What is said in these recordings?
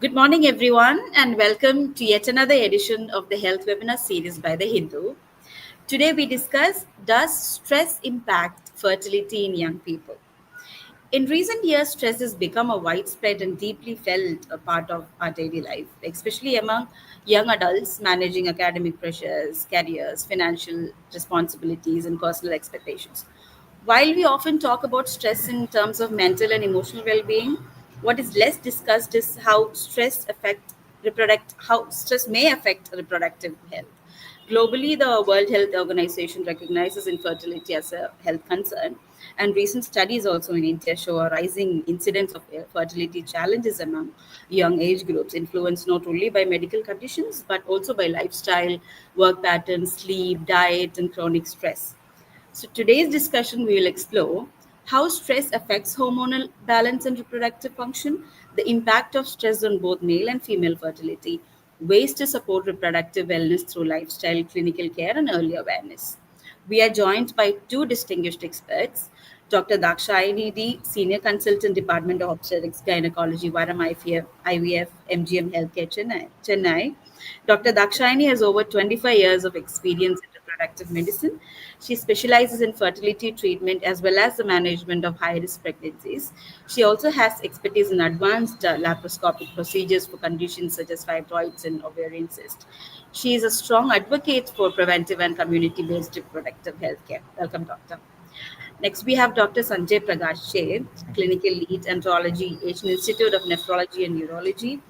Good morning, everyone, and welcome to yet another edition of the Health Webinar series by The Hindu. Today, we discuss: Does stress impact fertility in young people? In recent years, stress has become a widespread and deeply felt a part of our daily life, especially among young adults managing academic pressures, careers, financial responsibilities, and personal expectations. While we often talk about stress in terms of mental and emotional well-being, what is less discussed is how stress may affect reproductive health. Globally, the World Health Organization recognizes infertility as a health concern, and recent studies also in India show a rising incidence of fertility challenges among young age groups, influenced not only by medical conditions but also by lifestyle, work patterns, sleep, diet, and chronic stress. So, today's discussion we will explore how stress affects hormonal balance and reproductive function, the impact of stress on both male and female fertility, ways to support reproductive wellness through lifestyle, clinical care, and early awareness. We are joined by two distinguished experts: Dr. Dakshayani D, Senior Consultant, Department of Obstetrics Gynaecology, Varam IVF, MGM Healthcare, Chennai. Dr. Dakshayani has over 25 years of experience in reproductive medicine. She specializes in fertility treatment as well as the management of high risk pregnancies. She also has expertise in advanced laparoscopic procedures for conditions such as fibroids and ovarian cysts. She is a strong advocate for preventive and community based reproductive health care. Welcome, Doctor. Next, we have Dr. Sanjay Prakash J, Clinical Lead, Andrology, Asian Institute of Nephrology and Urology,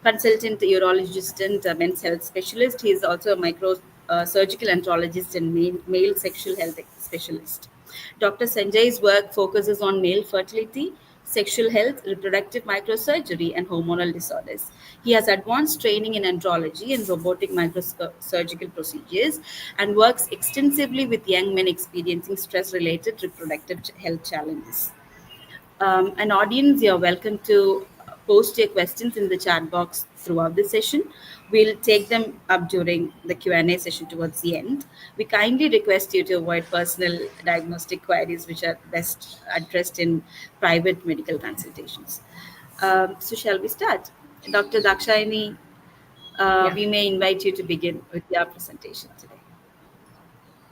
Consultant Urologist and Men's Health Specialist. He is also a microsurgical andrologist and male sexual health specialist. Dr. Sanjay's work focuses on male fertility, sexual health, reproductive microsurgery, and hormonal disorders. He has advanced training in andrology and robotic microsurgical procedures and works extensively with young men experiencing stress related reproductive health challenges. An audience, you're welcome to post your questions in the chat box throughout the session. We'll take them up during the Q&A session towards the end. We kindly request you to avoid personal diagnostic queries which are best addressed in private medical consultations. So shall we start? Dr. Dakshayani, Yeah, we may invite you to begin with your presentation today.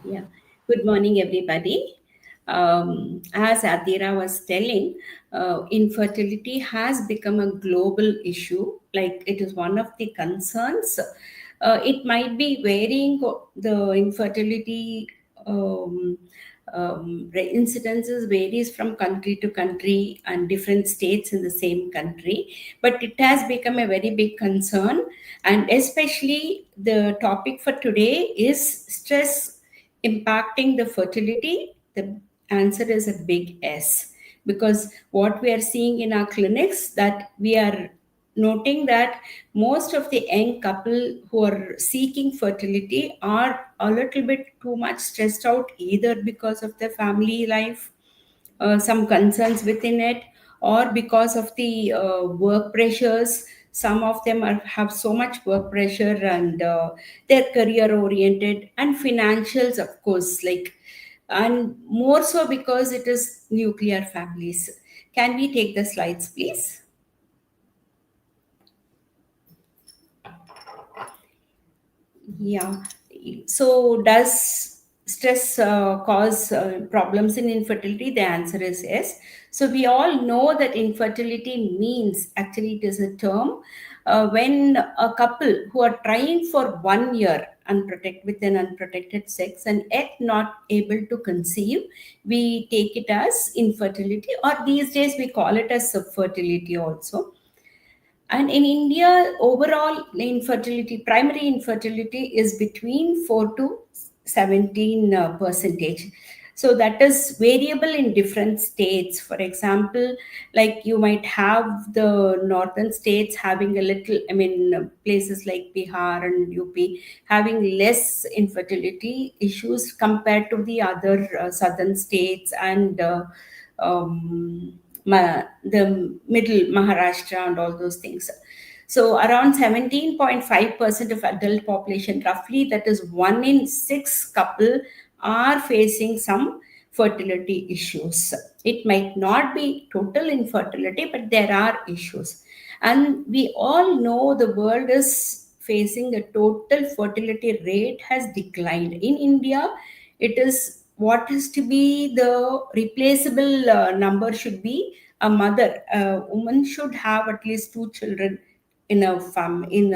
yeah. Good morning, everybody. As Athira was telling, infertility has become a global issue. Like it is one of the concerns. It might be varying the infertility incidences varies from country to country and different states in the same country, but it has become a very big concern, and especially the topic for today is stress impacting the fertility. The answer is a big S, because what we are seeing in our clinics, that we are noting that most of the young couple who are seeking fertility are a little bit too much stressed out, either because of their family life, some concerns within it, or because of the work pressures. Some of them have so much work pressure, and they're career oriented, and financials, of course, like, and more so because it is nuclear families. Can we take the slides, please? Yeah. So, does stress cause problems in infertility? The answer is yes. So, we all know that infertility means, actually, it is a term when a couple who are trying for 1 year with an unprotected sex and yet not able to conceive, we take it as infertility, or these days we call it as subfertility also. And in India, overall infertility, primary infertility is between 4 to 17 percentage. So that is variable in different states. For example, like you might have the northern states having a little, I mean, places like Bihar and UP having less infertility issues compared to the other southern states, and the middle Maharashtra and all those things. So around 17.5% of adult population, roughly, that is 1 in 6 couple, are facing some fertility issues. It might not be total infertility, but there are issues. And we all know the world is facing the total fertility rate has declined. In India, it is what is to be the replaceable number should be a mother. A woman should have at least two children in a in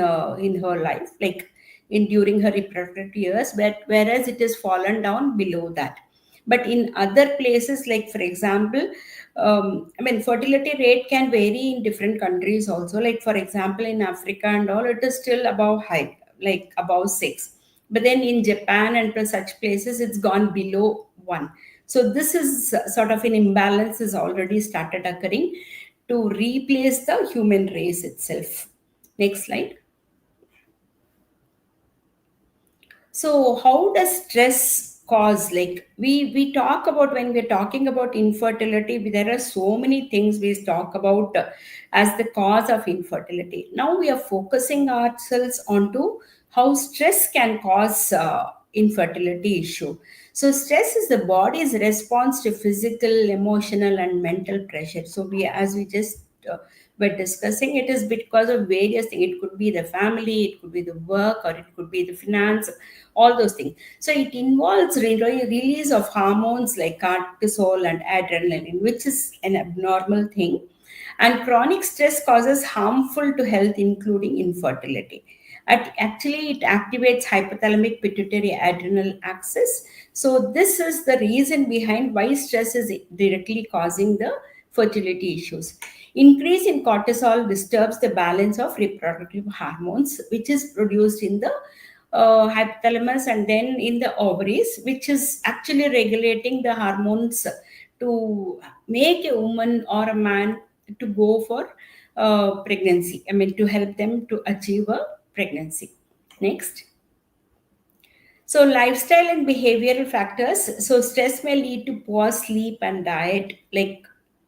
her life, like in during her reproductive years, but whereas it has fallen down below that. But in other places, like for example, I mean, fertility rate can vary in different countries also. Like for example, in Africa and all, it is still above high, like above 6. But then in Japan and for such places, it's gone below 1. So this is sort of an imbalance is already started occurring to replace the human race itself. Next slide. So how does stress cause? Like we talk about when we're talking about infertility, there are so many things we talk about as the cause of infertility. Now we are focusing ourselves onto how stress can cause infertility issue. So stress is the body's response to physical, emotional, and mental pressure. So we, as we just were discussing, it is because of various things. It could be the family, it could be the work, or it could be the finance, all those things. So it involves release of hormones like cortisol and adrenaline, which is an abnormal thing. And chronic stress causes harmful to health, including infertility. Actually, it activates hypothalamic pituitary adrenal axis. So this is the reason behind why stress is directly causing the fertility issues. Increase in cortisol disturbs the balance of reproductive hormones, which is produced in the hypothalamus and then in the ovaries, which is actually regulating the hormones to make a woman or a man to go for pregnancy. I mean, to help them to achieve a pregnancy. Next. So, lifestyle and behavioral factors. So, stress may lead to poor sleep and diet. Like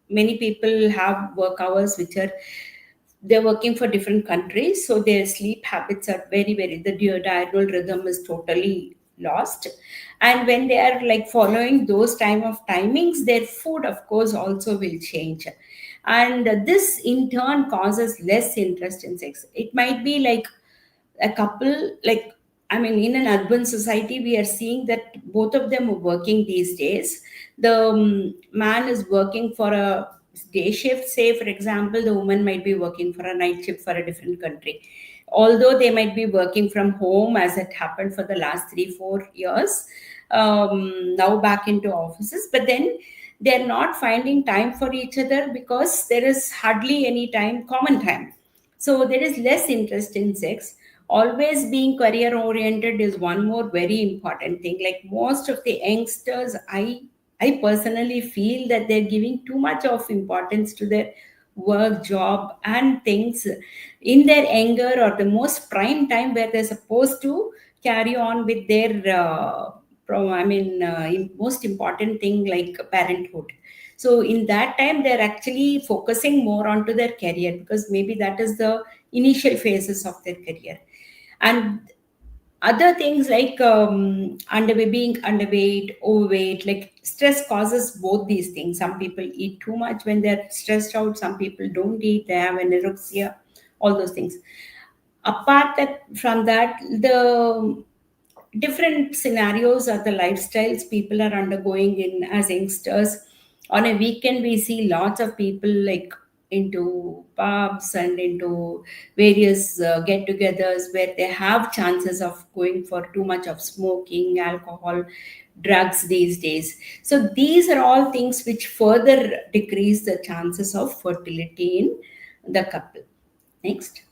many people have work hours which are they're working for different countries, so their sleep habits are very the diurnal rhythm is totally lost. And when they are like following those timings, their food of course also will change, and this in turn causes less interest in sex. It might be like a couple, like I mean, in an urban society we are seeing that both of them are working these days. The man is working for a day shift, say for example, the woman might be working for a night shift for a different country, although they might be working from home as it happened for the last 3 4 years, now back into offices. But then they're not finding time for each other because there is hardly any time, common time. So there is less interest in sex. Always being career oriented is one more very important thing. Like most of the youngsters, I personally feel that they're giving too much of importance to their work, job, and things in their anger or the most prime time where they're supposed to carry on with their most important thing like parenthood. So in that time, they're actually focusing more onto their career because maybe that is the initial phases of their career. And other things like being underweight, overweight, like stress causes both these things. Some people eat too much when they're stressed out, some people don't eat, they have anorexia, all those things. Apart from that, the different scenarios or the lifestyles people are undergoing in as youngsters. On a weekend we see lots of people like into pubs and into various get-togethers where they have chances of going for too much of smoking, alcohol, drugs these days. So these are all things which further decrease the chances of fertility in the couple. Next.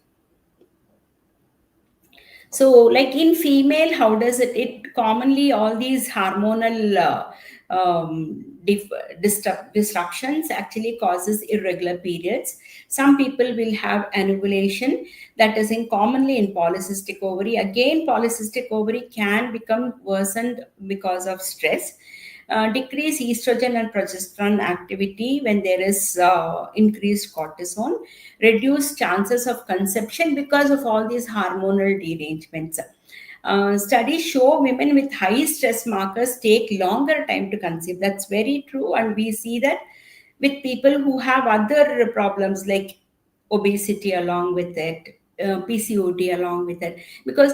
So, like in female, how does it commonly all these hormonal disruptions actually causes irregular periods. Some people will have anovulation, that is in commonly in polycystic ovary. Again, polycystic ovary can become worsened because of stress. Decrease estrogen and progesterone activity when there is increased cortisol, reduce chances of conception because of all these hormonal derangements. Studies show women with high stress markers take longer time to conceive. That's very true, and we see that with people who have other problems like obesity along with it, PCOD along with it, because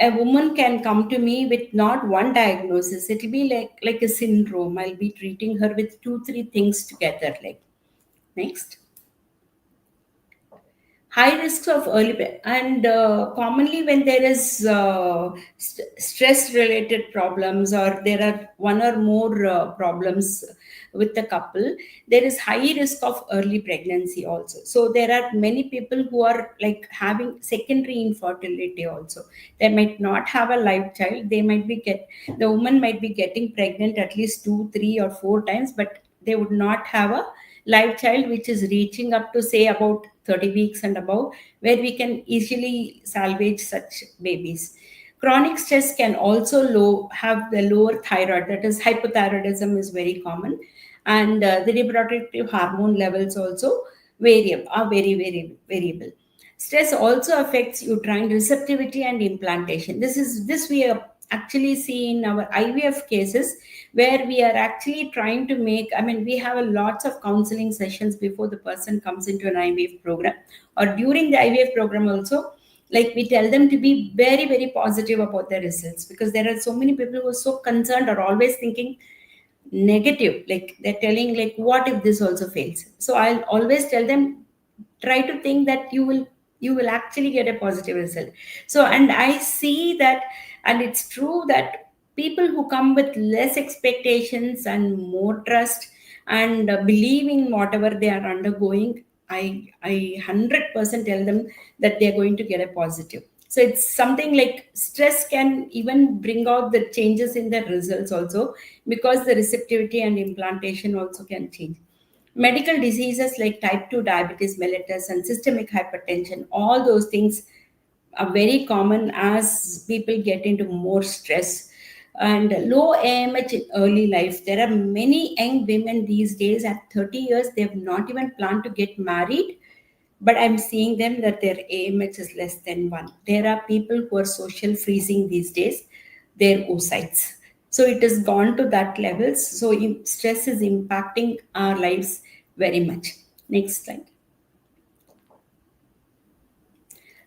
a woman can come to me with not one diagnosis. It'll be like a syndrome. I'll be treating her with 2 3 things together. Like, next. High risks of early and commonly when there is stress related problems, or there are one or more problems with the couple, there is high risk of early pregnancy also. So there are many people who are like having secondary infertility also. They might not have a live child. They might be the woman might be getting pregnant at least 2 3 or 4 times, but they would not have a live child which is reaching up to say about 30 weeks and above, where we can easily salvage such babies. Chronic stress can also have the lower thyroid, that is hypothyroidism is very common, and the reproductive hormone levels also are very variable. Stress also affects uterine receptivity and implantation. This we are actually see in our IVF cases, where we are actually trying to make, I mean, we have a lots of counseling sessions before the person comes into an IVF program, or during the IVF program also. Like, we tell them to be very positive about their results, because there are so many people who are so concerned or always thinking negative, like they're telling like, what if this also fails? So I'll always tell them, try to think that you will actually get a positive result. So, and I see that, and it's true that people who come with less expectations and more trust and believe in whatever they are undergoing, I 100% tell them that they're going to get a positive. So it's something like stress can even bring out the changes in the results also, because the receptivity and implantation also can change. Medical diseases like type 2 diabetes mellitus and systemic hypertension, all those things are very common as people get into more stress. And low AMH in early life, there are many young women these days at 30 years, they have not even planned to get married, but I'm seeing them that their AMH is less than 1. There are people who are social freezing these days, their oocytes. So it has gone to that levels. So stress is impacting our lives very much. Next slide.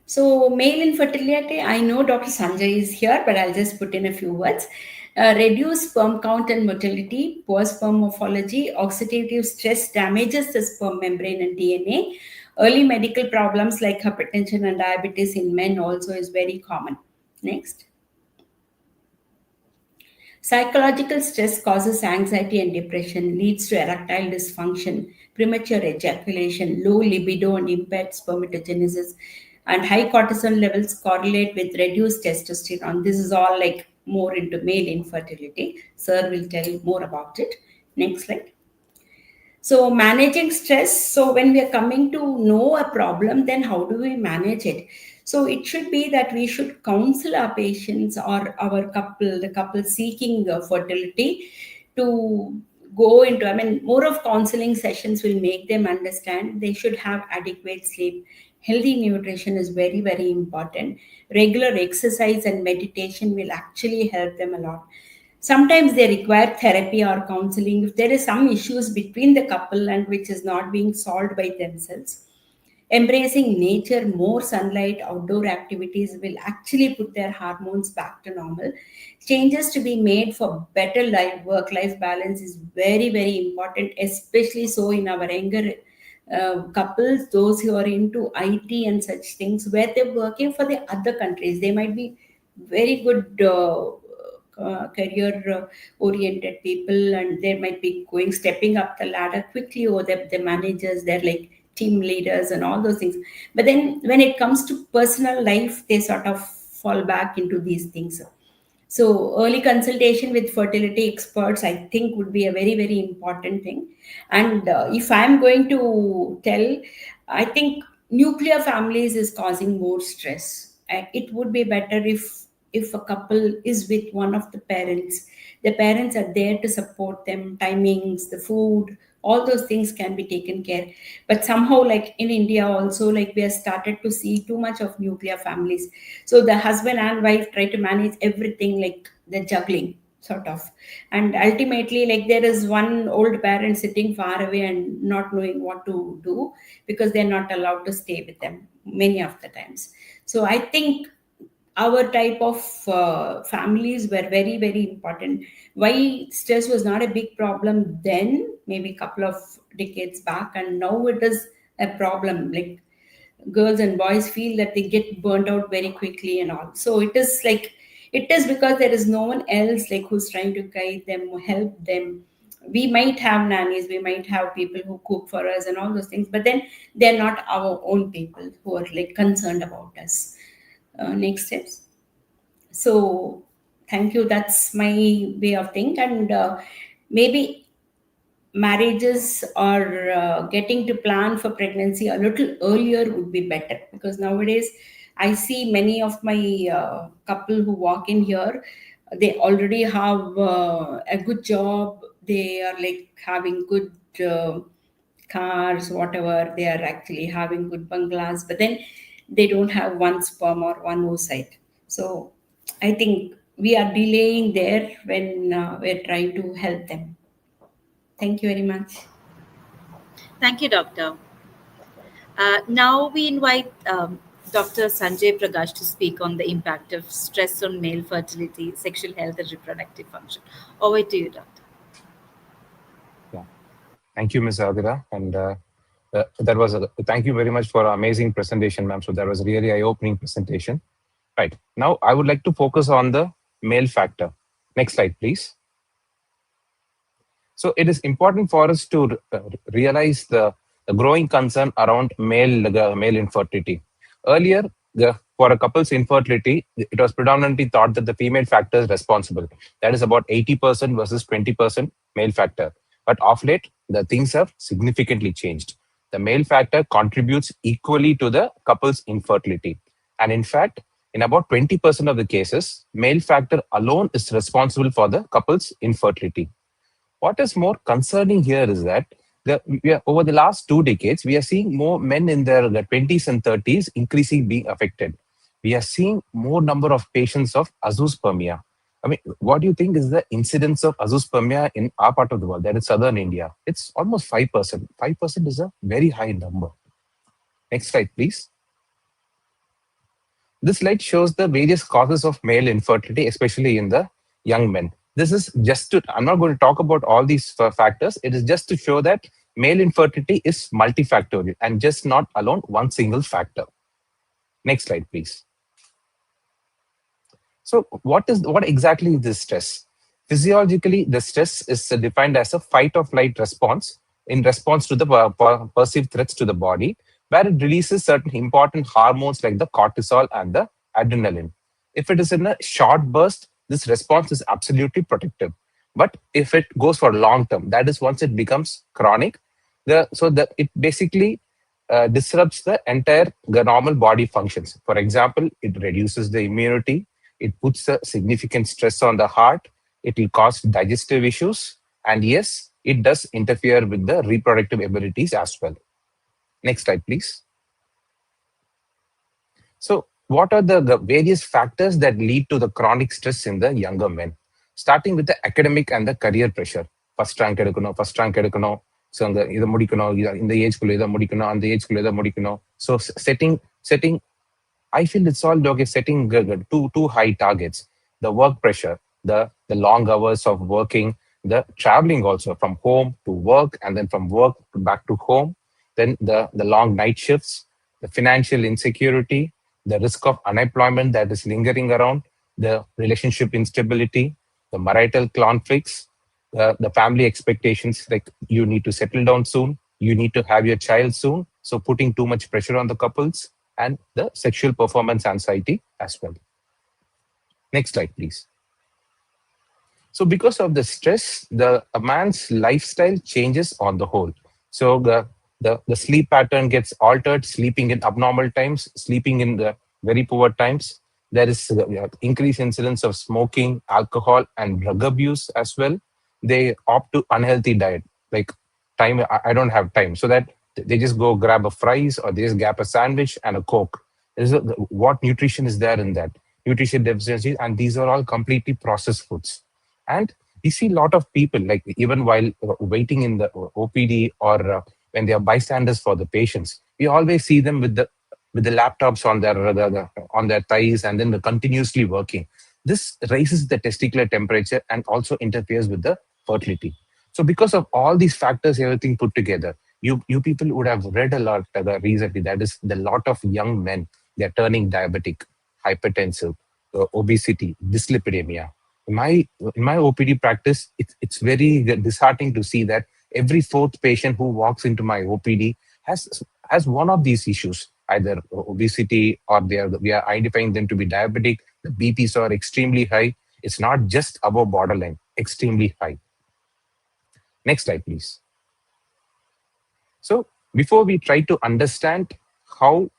So male infertility, I know Dr. Sanjay is here, but I'll just put in a few words. Reduced sperm count and motility, poor sperm morphology, oxidative stress damages the sperm membrane and DNA. Early medical problems like hypertension and diabetes in men also is very common. Next. Psychological stress causes anxiety and depression, leads to erectile dysfunction, premature ejaculation, low libido and impaired spermatogenesis, and high cortisol levels correlate with reduced testosterone. This is all like more into male infertility. Sir will tell more about it. Next slide. So managing stress. So when we are coming to know a problem, then how do we manage it? So it should be that we should counsel our patients or our couple, the couple seeking fertility, to go into, I mean, more of counseling sessions will make them understand they should have adequate sleep. Healthy nutrition is very important. Regular exercise and meditation will actually help them a lot. Sometimes they require therapy or counseling if there is some issues between the couple and which is not being solved by themselves. Embracing nature, more sunlight, outdoor activities will actually put their hormones back to normal. Changes to be made for better work-life balance is very important, especially so in our younger couples, those who are into IT and such things, where they're working for the other countries. They might be very good career oriented people, and they might be stepping up the ladder quickly, or the managers, they're like team leaders and all those things. But then when it comes to personal life, they sort of fall back into these things. So early consultation with fertility experts, I think, would be a very important thing. And if I'm going to tell, I think nuclear families is causing more stress. It would be better if a couple is with one of the parents. The parents are there to support them, timings, the food, all those things can be taken care. But somehow, like in India also, like we have started to see too much of nuclear families. So the husband and wife try to manage everything, like they're juggling sort of. And ultimately, like there is one old parent sitting far away and not knowing what to do, because they're not allowed to stay with them many of the times. So I think our type of families were very, very important. Why stress was not a big problem then, maybe a couple of decades back, and now it is a problem. Like girls and boys feel that they get burnt out very quickly and all. So it is like, it is because there is no one else like who's trying to guide them or help them. We might have nannies, we might have people who cook for us and all those things, but then they're not our own people who are like concerned about us. Next steps. So thank you, that's my way of think. And maybe marriages or getting to plan for pregnancy a little earlier would be better, because nowadays I see many of my couple who walk in here, they already have a good job, they are like having good cars, whatever, they are actually having good bungalows, but then they don't have one sperm or one oocyte. So I think we are delaying there when we're trying to help them. Thank you very much. Thank you, Doctor. Now we invite Dr. Sanjay Prakash to speak on the impact of stress on male fertility, sexual health, and reproductive function. Over to you, Doctor. Yeah. Thank you, Ms. Athira. And that was thank you very much for an amazing presentation, ma'am. So that was really eye-opening presentation. Right. Now I would like to focus on the male factor. Next slide, please. So it is important for us to realize the growing concern around male infertility. Earlier, for a couple's infertility, it was predominantly thought that the female factor is responsible. That is about 80% versus 20% male factor. But of late, the things have significantly changed. The male factor contributes equally to the couple's infertility. And in fact, in about 20% of the cases, male factor alone is responsible for the couple's infertility. What is more concerning here is that over the last 2 decades, we are seeing more men in their 20s and 30s increasingly being affected. We are seeing more number of patients of azoospermia. I mean, what do you think is the incidence of azoospermia in our part of the world, that is southern India? It's almost 5%. 5% is a very high number. Next slide, please. This slide shows the various causes of male infertility, especially in the young men. This is just to, I'm not going to talk about all these factors. It is just to show that male infertility is multifactorial and just not alone one single factor. Next slide, please. So what exactly is this stress? Physiologically, the stress is defined as a fight or flight response in response to the perceived threats to the body, where it releases certain important hormones like the cortisol and the adrenaline. If it is in a short burst, this response is absolutely protective. But if it goes for long term, that is once it becomes chronic, it basically disrupts the entire normal body functions. For example, it reduces the immunity, it puts a significant stress on the heart, it will cause digestive issues, and yes, it does interfere with the reproductive abilities as well. Next slide, please. So, what are the various factors that lead to the chronic stress in the younger men? Starting with the academic and the career pressure. First rank edukano. So, in the age kulla mudikano, and the age kulla mudikano. So, setting. I feel it's all okay. Setting too high targets. The work pressure, the long hours of working, the traveling also from home to work, and then from work back to home. Then the long night shifts, the financial insecurity, the risk of unemployment that is lingering around, the relationship instability, the marital conflicts, the family expectations, like you need to settle down soon, you need to have your child soon. So putting too much pressure on the couples, and the sexual performance anxiety as well. Next slide, please. So because of the stress, a man's lifestyle changes on the whole. So the sleep pattern gets altered, sleeping in abnormal times, sleeping in the very poor times. There is increased incidence of smoking, alcohol, and drug abuse as well. They opt to unhealthy diet, like time, I don't have time. So that they just go grab a fries or they just grab a sandwich and a Coke. What nutrition is there in that? Nutrition deficiencies, and these are all completely processed foods. And we see a lot of people, like even while waiting in the OPD or when they are bystanders for the patients, we always see them with the laptops on on their thighs, and then they're continuously working. This raises the testicular temperature and also interferes with the fertility. So because of all these factors, everything put together, you people would have read a lot recently. That is, the lot of young men, they're turning diabetic, hypertensive, obesity, dyslipidemia. In my OPD practice, it's very disheartening to see that every fourth patient who walks into my OPD has one of these issues, either obesity or we are identifying them to be diabetic. The BPs are extremely high. It's not just above borderline, extremely high. Next slide, please. So before we try to understand how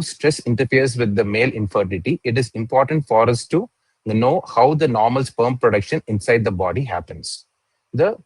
stress interferes with the male infertility, it is important for us to know how the normal sperm production inside the body happens. The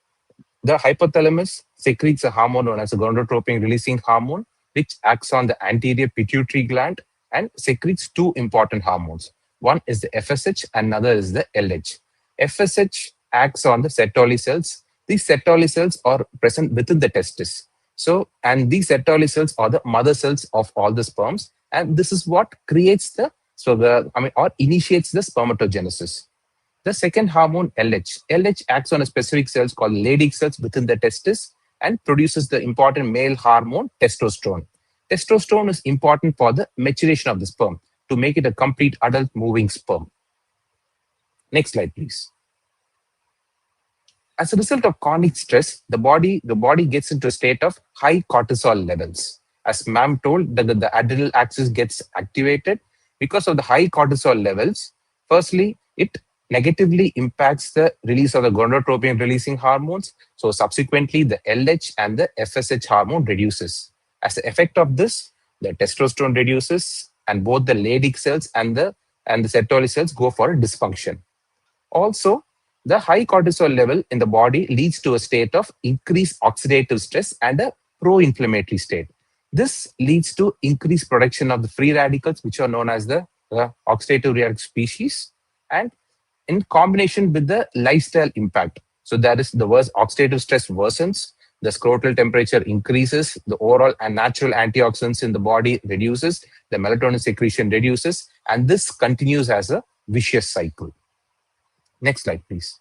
hypothalamus secretes a hormone known as a gonadotropin releasing hormone, which acts on the anterior pituitary gland and secretes two important hormones. One is the FSH and another is the LH. FSH acts on the Sertoli cells. These Sertoli cells are present within the testis. So, and these Sertoli cells are the mother cells of all the sperms, and this is what creates or initiates the spermatogenesis. The second hormone, LH. LH acts on a specific cells called Leydig cells within the testis and produces the important male hormone, testosterone. Testosterone is important for the maturation of the sperm to make it a complete adult moving sperm. Next slide, please. As a result of chronic stress, the body gets into a state of high cortisol levels. As ma'am told, the adrenal axis gets activated. Because of the high cortisol levels, firstly, it negatively impacts the release of the gonadotropin releasing hormones. So subsequently, the LH and the FSH hormone reduces. As the effect of this, the testosterone reduces, and both the Leydig cells and the Sertoli cells go for a dysfunction. Also, the high cortisol level in the body leads to a state of increased oxidative stress and a pro-inflammatory state. This leads to increased production of the free radicals, which are known as the oxidative reactive species, and in combination with the lifestyle impact. So that is, the worst oxidative stress worsens, the scrotal temperature increases, the oral and natural antioxidants in the body reduces, the melatonin secretion reduces, and this continues as a vicious cycle. Next slide, please.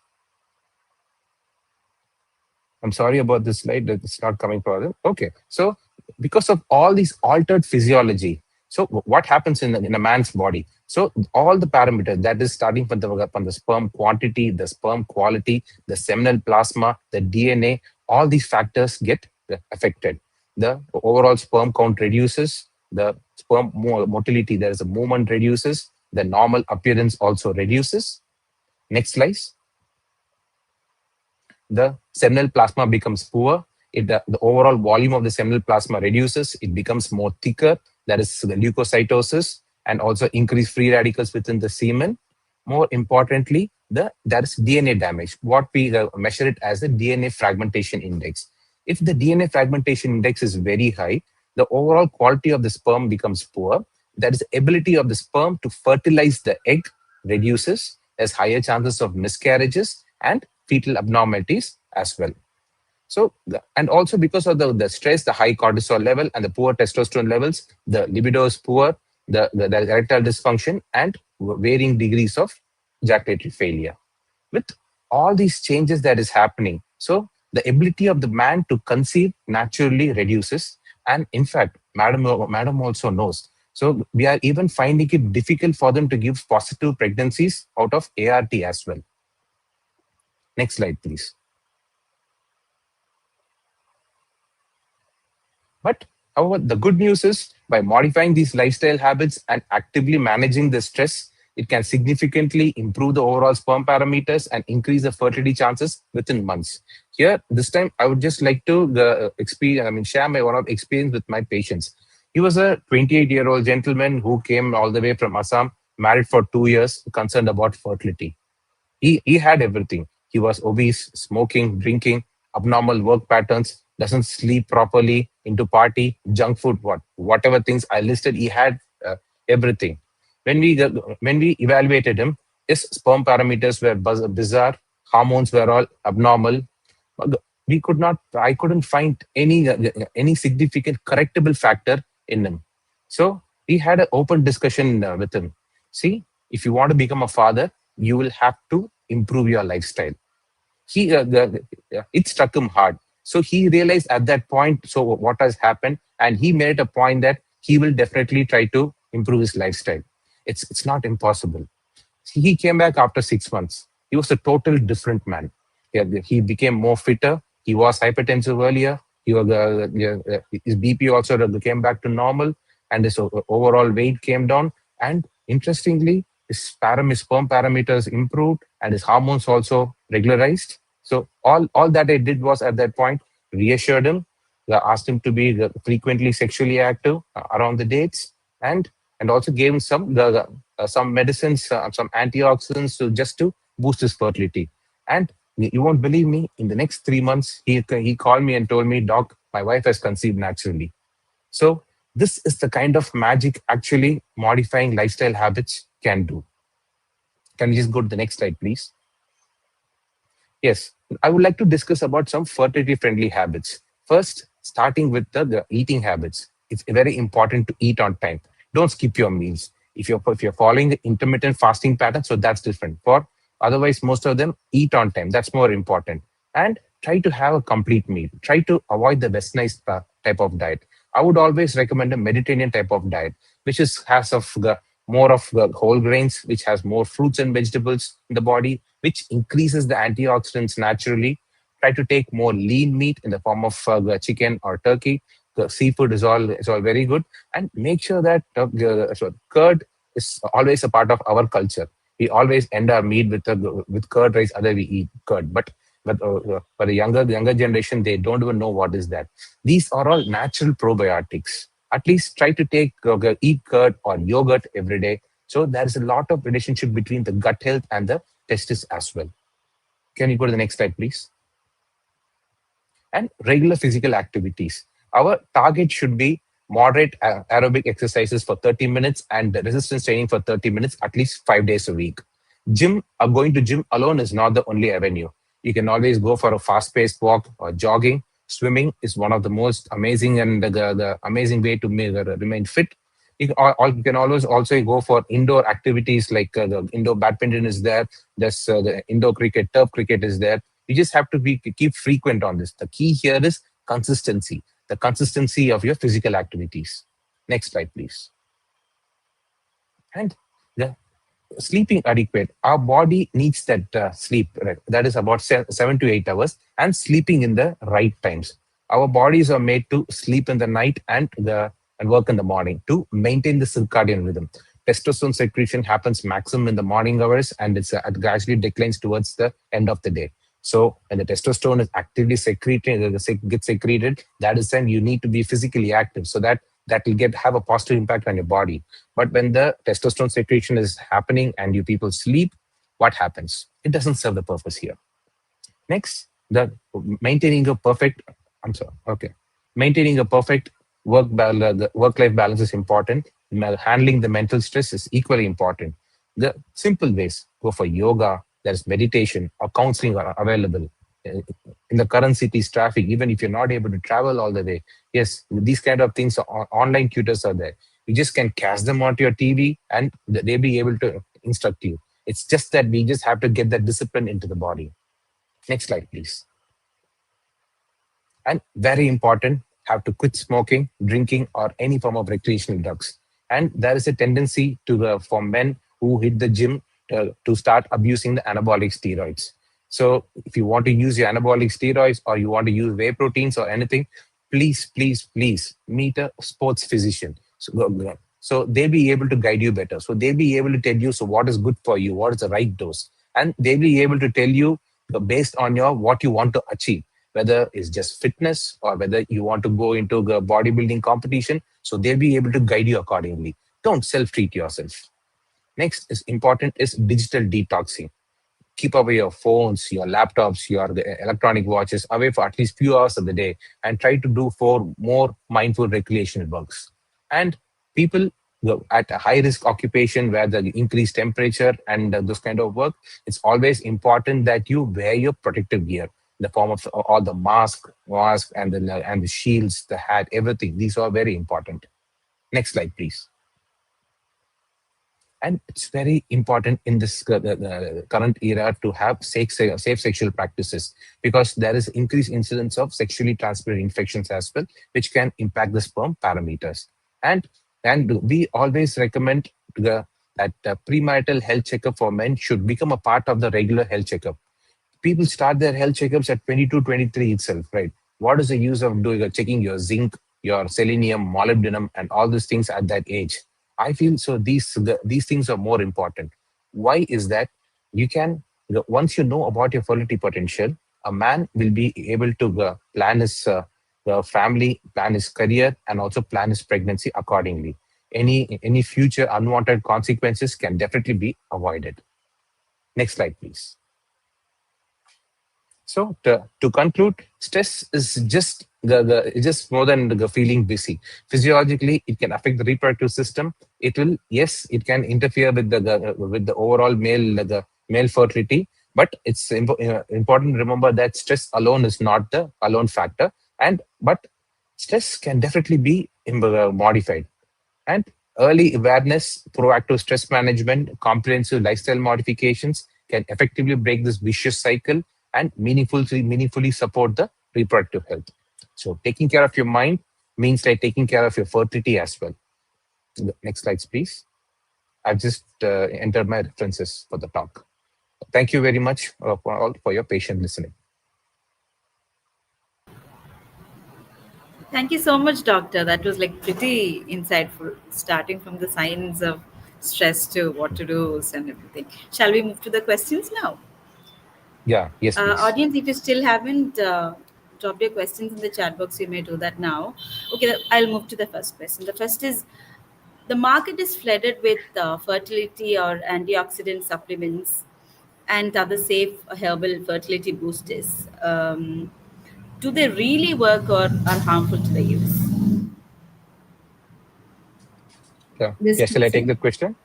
I'm sorry about this slide, it's not coming further. Okay, so because of all these altered physiology, so what happens in a man's body? So all the parameters, that is starting from the sperm quantity, the sperm quality, the seminal plasma, the DNA, all these factors get affected. The overall sperm count reduces, the sperm motility, there is a movement reduces, the normal appearance also reduces. Next slide. The seminal plasma becomes poor. The overall volume of the seminal plasma reduces. It becomes more thicker. That is the leukocytosis, and also increased free radicals within the semen. More importantly, there is DNA damage. What we measure it as the DNA fragmentation index. If the DNA fragmentation index is very high, the overall quality of the sperm becomes poor. That is, the ability of the sperm to fertilize the egg reduces. There's higher chances of miscarriages and fetal abnormalities as well. So, and also because of the stress, the high cortisol level and the poor testosterone levels, the libido is poor, the erectile dysfunction, and varying degrees of ejaculatory failure. With all these changes that is happening, so the ability of the man to conceive naturally reduces. And in fact, madam also knows. So we are even finding it difficult for them to give positive pregnancies out of ART as well. Next slide, please. But however, the good news is, by modifying these lifestyle habits and actively managing the stress, it can significantly improve the overall sperm parameters and increase the fertility chances within months. Here, this time, I would just like to share my one of experience with my patients. He was a 28-year-old gentleman who came all the way from Assam, married for 2 years, concerned about fertility. He had everything. He was obese, smoking, drinking, abnormal work patterns, doesn't sleep properly, into party, junk food, whatever things I listed, he had everything. When we evaluated him, his sperm parameters were bizarre, hormones were all abnormal. We could not, I couldn't find any significant correctable factor in him. So we had an open discussion with him. See, if you want to become a father, you will have to improve your lifestyle. It struck him hard. So he realized at that point, so what has happened, and he made a point that he will definitely try to improve his lifestyle. It's not impossible. He came back after 6 months. He was a total different man. He became more fitter. He was hypertensive earlier. His BP also came back to normal, and his overall weight came down. And interestingly, his sperm parameters improved, and his hormones also regularized. So all that I did was at that point reassured him, asked him to be frequently sexually active around the dates, and also gave him some medicines, some antioxidants just to boost his fertility. And you won't believe me, in the next 3 months, he called me and told me, Doc, my wife has conceived naturally. So this is the kind of magic actually modifying lifestyle habits can do. Can we just go to the next slide, please? Yes, I would like to discuss about some fertility-friendly habits. First, starting with the eating habits. It's very important to eat on time. Don't skip your meals. If you're following the intermittent fasting pattern, so that's different. For otherwise, most of them eat on time. That's more important. And try to have a complete meal. Try to avoid the westernized type of diet. I would always recommend a Mediterranean type of diet, which has more of the whole grains, which has more fruits and vegetables in the body, which increases the antioxidants naturally. Try to take more lean meat in the form of chicken or turkey. The seafood is all very good, and make sure that curd is always a part of our culture. We always end our meat with curd rice. Other we eat curd, but for the younger generation, they don't even know what is that. These are all natural probiotics. At least try to eat curd or yogurt every day. So there is a lot of relationship between the gut health and the testis as well. Can you go to the next slide, please? And regular physical activities. Our target should be moderate aerobic exercises for 30 minutes and resistance training for 30 minutes, at least 5 days a week. Going to gym alone is not the only avenue. You can always go for a fast-paced walk or jogging. Swimming is one of the most amazing and the amazing way to remain fit. You can always also go for indoor activities like the indoor badminton is there. There's the indoor cricket, turf cricket is there. You just have to keep frequent on this. The key here is consistency, the consistency of your physical activities. Next slide, please. And the sleeping adequate. Our body needs that sleep, right? That is about 7 to 8 hours, and sleeping in the right times. Our bodies are made to sleep in the night and work in the morning to maintain the circadian rhythm. Testosterone secretion happens maximum in the morning hours, and it gradually declines towards the end of the day. So when the testosterone is actively gets secreted, that is when you need to be physically active, so that will have a positive impact on your body. But when the testosterone secretion is happening and you people sleep, what happens? It doesn't serve the purpose here. Next, maintaining a perfect work-life balance is important. Handling the mental stress is equally important. The simple ways: go for yoga, there's meditation, or counseling are available. In the current city's traffic, even if you're not able to travel all the way, yes, these kind of things, online tutors are there. You just can cast them onto your TV and they'll be able to instruct you. It's just that we just have to get that discipline into the body. Next slide, please. And very important, have to quit smoking, drinking, or any form of recreational drugs. And there is a tendency for men who hit the gym to start abusing the anabolic steroids. So if you want to use your anabolic steroids or you want to use whey proteins or anything, please meet a sports physician. So they'll be able to guide you better. So they'll be able to tell you, so what is good for you, what is the right dose. And they'll be able to tell you based on what you want to achieve, whether it's just fitness or whether you want to go into the bodybuilding competition. So they'll be able to guide you accordingly. Don't self-treat yourself. Next is important is digital detoxing. keep away your phones, your laptops, your electronic watches away for at least few hours of the day, and try to do for more mindful recreational works. And people at a high risk occupation where the increased temperature and those kind of work, it's always important that you wear your protective gear in the form of all the mask and the shields, the hat, everything. These are very important. Next slide, please. And it's very important in this the current era to have safe sexual practices, because there is increased incidence of sexually transmitted infections as well, which can impact the sperm parameters. And we always recommend that premarital health checkup for men should become a part of the regular health checkup. People start their health checkups at 22, 23 itself, right? What is the use of doing checking your zinc, your selenium, molybdenum, and all these things at that age? I feel so these things are more important. Why is that? You can, once you know about your fertility potential, a man will be able to plan his family, plan his career, and also plan his pregnancy accordingly. Any future unwanted consequences can definitely be avoided. Next slide, please. So to conclude, stress is just more than the feeling busy. Physiologically, it can affect the reproductive system. It will, yes, it can interfere with the overall male fertility. But it's important to remember that stress alone is not the alone factor. But stress can definitely be modified. And early awareness, proactive stress management, comprehensive lifestyle modifications can effectively break this vicious cycle and meaningfully support the reproductive health. So taking care of your mind means like taking care of your fertility as well. Next slides, please. I've just entered my references for the talk. Thank you very much for your patient listening. Thank you so much, doctor. That was like pretty insightful, starting from the signs of stress to what to do and everything. Shall we move to the questions now? Yeah, yes, please. Audience, if you still haven't dropped your questions in the chat box, you may do that now. Okay, I'll move to the first question. The first is, the market is flooded with fertility or antioxidant supplements and other safe herbal fertility boosters. Do they really work or are harmful to the use? Yeah. This Yes, shall I take question. the question?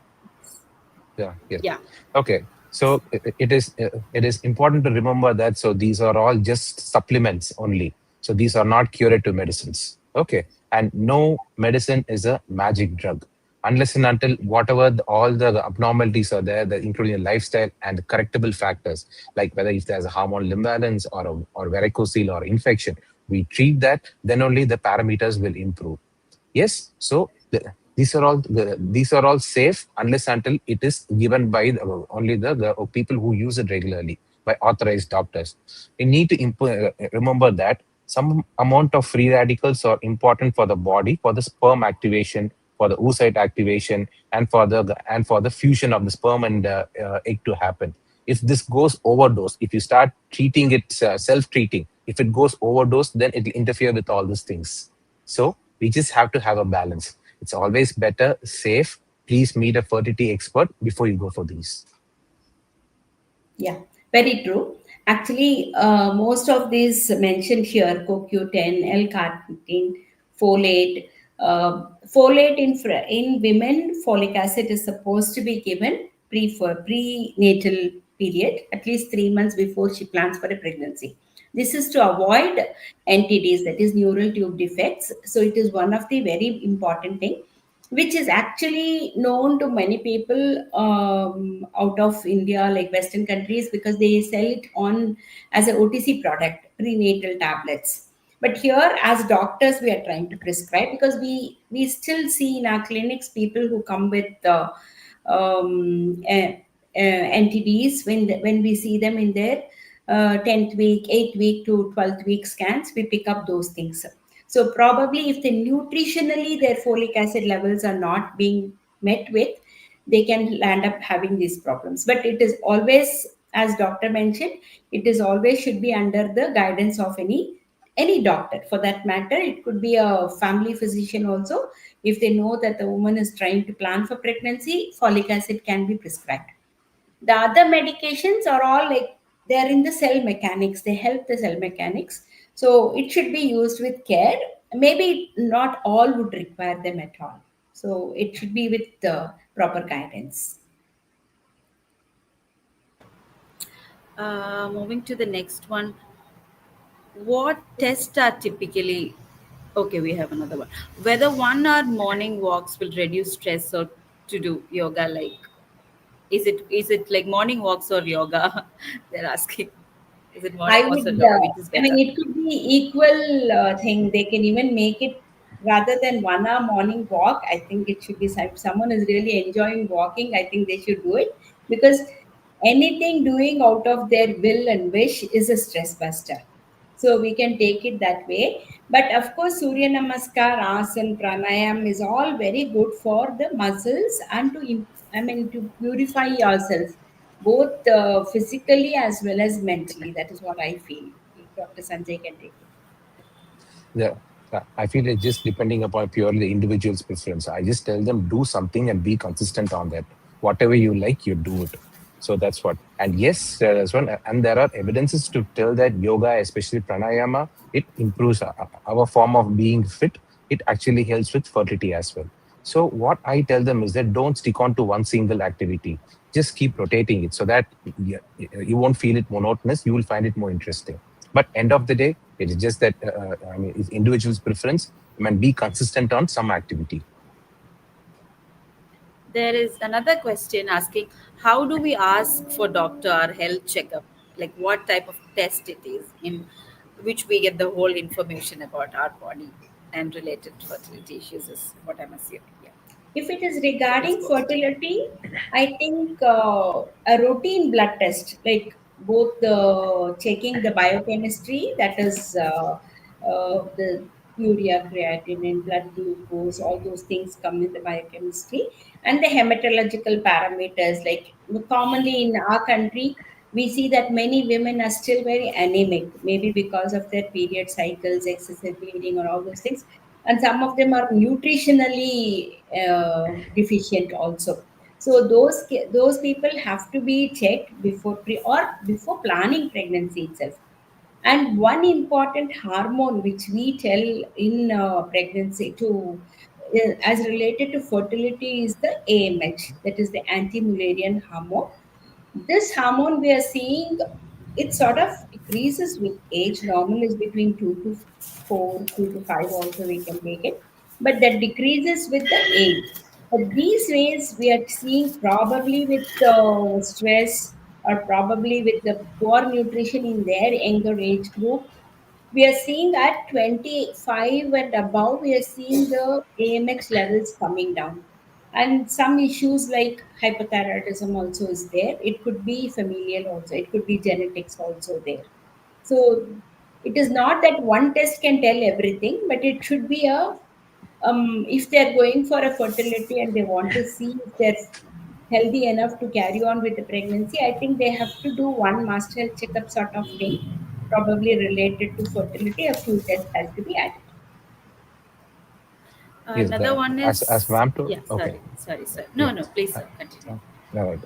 Yeah, yes. Yeah. Okay. So it is important to remember that these are all just supplements only. So these are not curative medicines. Okay. And no medicine is a magic drug unless and until whatever all the abnormalities are there, including the lifestyle and the correctable factors, like whether if there's a hormonal imbalance or varicocele or infection, we treat that, then only the parameters will improve. Yes, so these are all safe unless until it is given by only the people who use it regularly by authorized doctors. We need to remember that some amount of free radicals are important for the body, for the sperm activation, for the oocyte activation, and for the fusion of the sperm and egg to happen. If this goes overdose, if you start treating it self-treating, if it goes overdose, then it will interfere with all these things. So we just have to have a balance. It's always better, safe. Please meet a fertility expert before you go for these. Yeah, very true. Actually, most of these mentioned here, CoQ10, L-carnitine, folate. Folate in women, folic acid is supposed to be given for prenatal period, at least 3 months before she plans for a pregnancy. This is to avoid NTDs, that is neural tube defects. So it is one of the very important thing, which is actually known to many people out of India, like Western countries, because they sell it on as a OTC product, prenatal tablets. But here, as doctors, we are trying to prescribe, because we still see in our clinics people who come with NTDs when we see them in their 10th week, 8th week to 12th week scans, we pick up those things. So probably if the nutritionally their folic acid levels are not being met with, they can land up having these problems. But it is always, as doctor mentioned, it is always should be under the guidance of any doctor. For that matter, it could be a family physician also. If they know that the woman is trying to plan for pregnancy, folic acid can be prescribed. The other medications are all like they're in the cell mechanics, they help the cell mechanics. So it should be used with care. Maybe not all would require them at all. So it should be with the proper guidance. Moving to the next one, what tests are typically okay? We have another one. Whether 1 hour morning walks will reduce stress or to do yoga, like is it like morning walks or yoga? They're asking. Is it I morning walks or would, yoga? Which is I mean, better? it could be equal thing. They can even make it rather than 1 hour morning walk. I think it should be if someone is really enjoying walking, I think they should do it because anything doing out of their will and wish is a stress buster. So we can take it that way. But of course, Surya Namaskar, Asana, Pranayam is all very good for the muscles and to, I mean, to purify yourself both physically as well as mentally. That is what I feel. If Dr. Sanjay can take it. Yeah, I feel it's just depending upon purely the individual's preference. I just tell them do something and be consistent on that. Whatever you like, you do it. So that's what. And yes, there is one, and there are evidences to tell that yoga, especially pranayama, it improves our form of being fit. It actually helps with fertility as well. So what I tell them is that don't stick on to one single activity. Just keep rotating it so that you won't feel it monotonous. You will find it more interesting. But end of the day, it is just that I mean, it's individual's preference. I mean, be consistent on some activity. There is another question asking, how do we ask for doctor or health checkup? Like what type of test it is in which we get the whole information about our body and related fertility issues is what I'm assuming. Yeah. If it is Please regarding go ahead. fertility, I think a routine blood test, like both the checking the biochemistry, that is the urea, creatinine, blood glucose, all those things come in the biochemistry, and the hematological parameters. Like commonly in our country, we see that many women are still very anemic, maybe because of their period cycles, excessive bleeding, or all those things, and some of them are nutritionally deficient also. So those people have to be checked before or before planning pregnancy itself. And one important hormone which we tell in pregnancy to as related to fertility is the AMH, that is the anti-Mullerian hormone. This hormone we are seeing, it sort of decreases with age. Normal is between 2 to 4, 2 to 5 also we can take it, but that decreases with the age. But these days we are seeing probably with stress or probably with the poor nutrition in their younger age group, we are seeing at 25 and above, we are seeing the AMX levels coming down. And some issues like hypothyroidism also is there. It could be familial also, it could be genetics also there. So it is not that one test can tell everything, but it should be a if they're going for a fertility and they want to see if they're healthy enough to carry on with the pregnancy, I think they have to do one master health checkup sort of thing, probably related to fertility. A few tests has to be added. Yes, Another one as is, ma'am told. yeah, Okay. sorry. Yeah. No, please, Uh, sir, continue. no,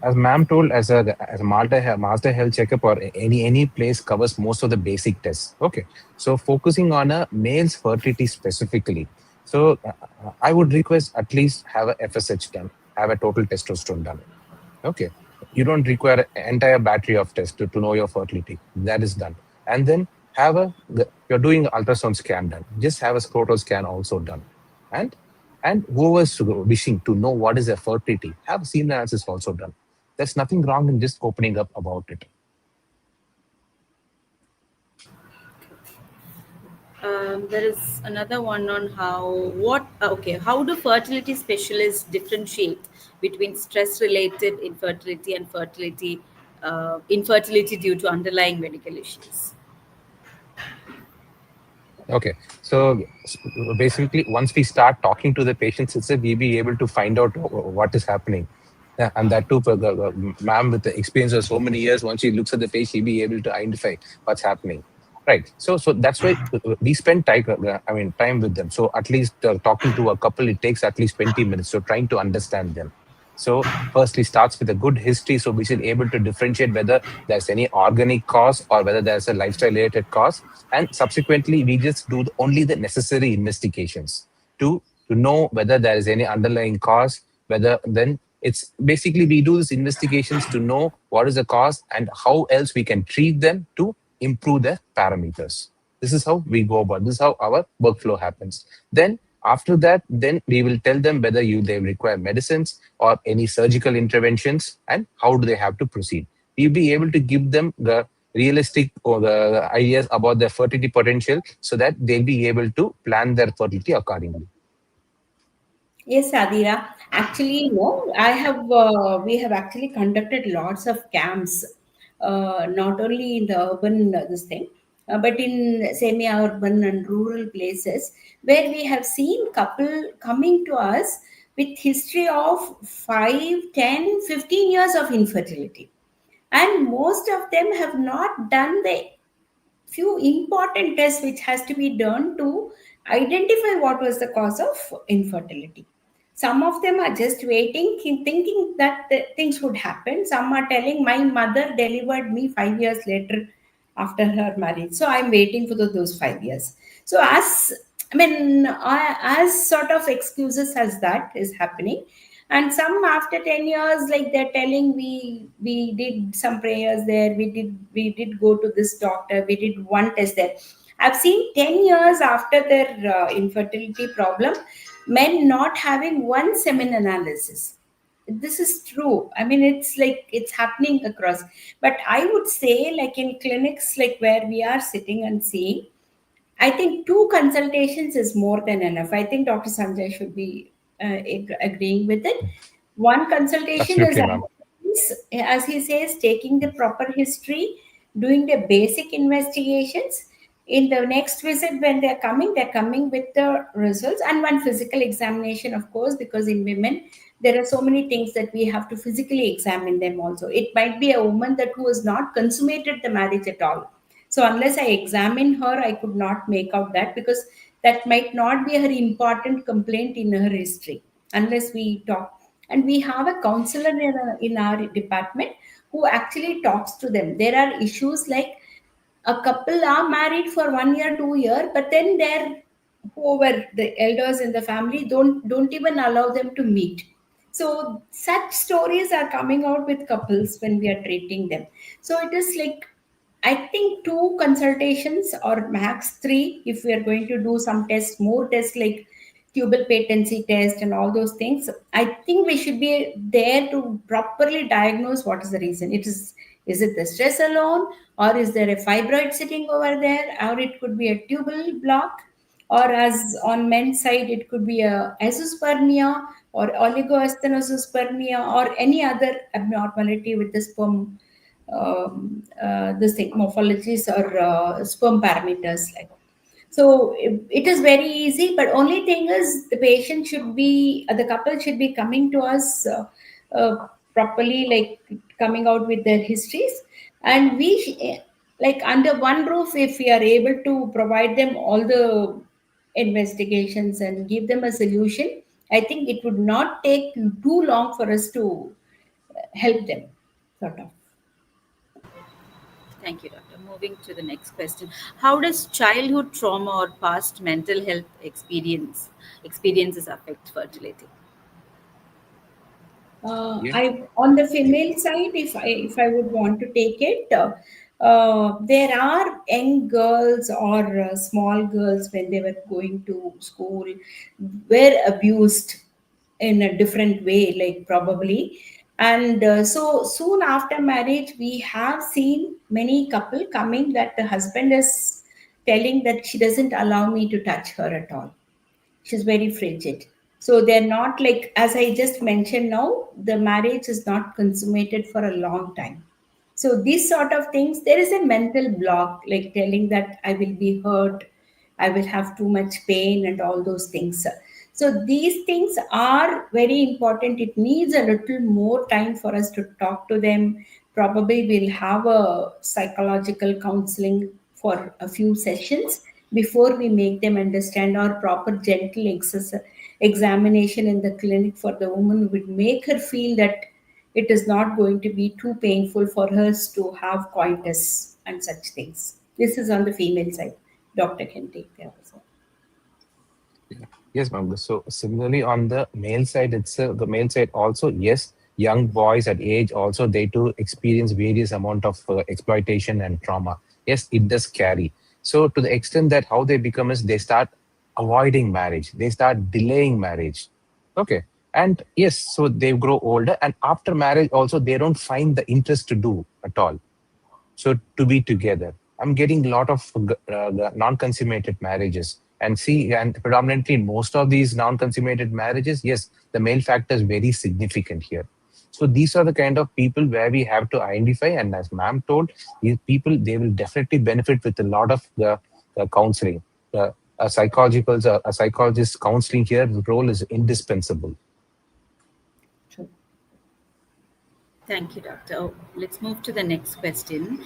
as ma'am told, as a master health checkup or any place covers most of the basic tests. Okay, so focusing on a male's fertility specifically. So I would request at least have a FSH done, have a total testosterone done. Okay. You don't require an entire battery of tests to know your fertility. That is done. And then you're doing ultrasound scan done. Just have a scrotal scan also done. And whoever's wishing to know what is their fertility, have semen analysis also done. There's nothing wrong in just opening up about it. There is another one on how do fertility specialists differentiate between stress related infertility and infertility due to underlying medical issues? Okay. So basically, once we start talking to the patients itself, we'll be able to find out what is happening. Yeah, and that too, for the ma'am with the experience of so many years, once she looks at the face, she'll be able to identify what's happening. Right. So that's why we spend time. I mean, time with them. So at least talking to a couple, it takes at least 20 minutes. So trying to understand them. So firstly starts with a good history, so we should able to differentiate whether there's any organic cause or whether there's a lifestyle related cause. And subsequently we just do only the necessary investigations to know whether there is any underlying cause, whether then it's basically we do these investigations to know what is the cause and how else we can treat them to improve their parameters. This is how we go about, this is how our workflow happens. Then after that, then we will tell them whether they require medicines or any surgical interventions and how do they have to proceed. We'll be able to give them the realistic or the ideas about their fertility potential so that they'll be able to plan their fertility accordingly. Yes, Athira. Actually, no, we have actually conducted lots of camps, not only in the urban, this thing, but in semi-urban and rural places where we have seen couple coming to us with history of 5, 10, 15 years of infertility. And most of them have not done the few important tests which has to be done to identify what was the cause of infertility. Some of them are just waiting, thinking that the things would happen. Some are telling, my mother delivered me 5 years later after her marriage, so I'm waiting for those 5 years. So as sort of excuses as that is happening, and some after 10 years, like they're telling, we did some prayers there, we did go to this doctor, we did one test there. I've seen 10 years after their infertility problem, men not having one semen analysis. This is true. I mean, it's like it's happening across. But I would say, like in clinics like where we are sitting and seeing, I think two consultations is more than enough. I think Dr. Sanjay should be agreeing with it. One consultation is, Absolutely, ma'am. as he says, taking the proper history, doing the basic investigations. In the next visit, when they're coming with the results, and one physical examination, of course, because in women, there are so many things that we have to physically examine them also. It might be a woman that who has not consummated the marriage at all, so unless I examine her, I could not make out that, because that might not be her important complaint in her history unless we talk. And we have a counselor in our department who actually talks to them. There are issues like a couple are married for 1 year, 2 year, but then their whoever the elders in the family don't even allow them to meet. So such stories are coming out with couples when we are treating them. So it is like, I think two consultations or max three if we are going to do some tests, more tests like tubal patency test and all those things. I think we should be there to properly diagnose what is the reason. Is it the stress alone, or is there a fibroid sitting over there, or it could be a tubal block, or as on men's side it could be a azoospermia or oligoastenospermia or any other abnormality with the sperm, this thing morphologies or sperm parameters like. So it is very easy, but only thing is the patient should be, the couple should be coming to us properly, like coming out with their histories, and like under one roof, if we are able to provide them all the investigations and give them a solution, I think it would not take too long for us to help them, sort of. Thank you, doctor. Moving to the next question. How does childhood trauma or past mental health experiences affect fertility? Yeah. I on the female side, if I would want to take it, there are young girls or small girls when they were going to school were abused in a different way, like probably, and so soon after marriage, we have seen many couple coming that the husband is telling that she doesn't allow me to touch her at all, she's very frigid. So they're not, like as I just mentioned, now the marriage is not consummated for a long time. So these sort of things, there is a mental block, like telling that I will be hurt, I will have too much pain and all those things. So these things are very important. It needs a little more time for us to talk to them. Probably we'll have a psychological counseling for a few sessions before we make them understand, our proper gentle examination in the clinic for the woman would make her feel that it is not going to be too painful for her to have coitus and such things. This is on the female side. Doctor can take care also. Yeah. Yes, ma'am. So similarly on the male side itself, the male side also, yes, young boys at age also they too experience various amount of exploitation and trauma. Yes, it does carry. So to the extent that how they become is they start avoiding marriage, they start delaying marriage. Okay. And yes, so they grow older and after marriage also they don't find the interest to do at all, so to be together. I'm getting a lot of non-consummated marriages, and see, and predominantly in most of these non-consummated marriages, yes, the male factor is very significant here. So these are the kind of people where we have to identify, and as ma'am told, these people they will definitely benefit with a lot of the counseling. A psychologist counseling here role is indispensable. True. Thank you, doctor. Let's move to the next question.